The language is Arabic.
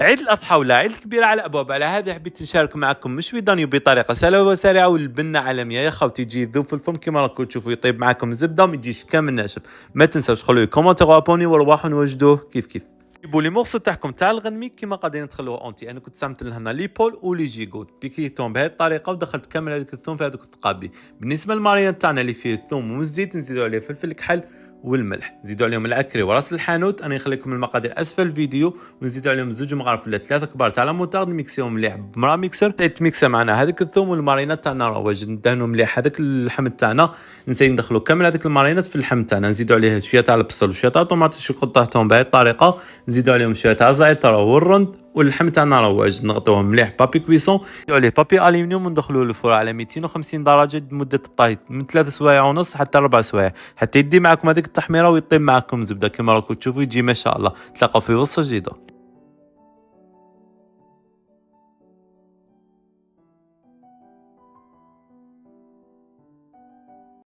عيد الأضحى ولا عيد الكبير على أبواب. على هذا حبيت نشارك معكم مشوي دانيو بطريقة سهلة وسريعة والبنة عالمية يا خوتي. يجي يذوب في الفم كما راكم تشوفوا، يطيب معكم زبدة وما يجيش كامل ناشف. ما تنساوش خلوا لي كومنتير وابوني وروحوا نوجدوه كيف. جيبوا لي مورسو تاعكم تاع الغنمي كيما قاعدين تخلوه اونتي. انا كنت استعملت لهنا لي بول ولي جيغوت، بيكيتهم بهذه الطريقه ودخلت كامل هذوك الثوم في هذوك الثقابي. بالنسبه للمارينات تاعنا اللي فيه الثوم والزيت نزيدوا عليه فلفل كحل والملح، نزيدوا عليهم العكري وراس الحانوت. انا نخليكم المقادير اسفل الفيديو. ونزيدوا عليهم زوج مغارف ولا 3 كبار تاع الموتارد، نميكسيهم مليح بمرا ميكسر. تميكسا معنا هذاك الثوم والمارينات تاعنا رواج، ندهنوا مليح هذاك اللحم تاعنا. نسيي ندخلوا كامل هذيك المارينات في اللحم تاعنا. نزيدوا عليه شويه تاع البصل وشويه تاع طوماطيش شو قطعتهم بهذه الطريقه. نزيدوا عليهم شويه تاع زعتر والرند واللحم تاعنا رواج، نغطوه مليح بابي كويسون. نديرو عليه بابي الومنيوم وندخلوه للفرن على 250 درجه لمده الطهي من 3 سوايع ونص حتى 4 سوايع، حتى يدي معكم هذيك التحميره ويطيب معكم زبده كما راكم تشوفوا. يجي ما شاء الله. تلاقوا في وصفه جديده.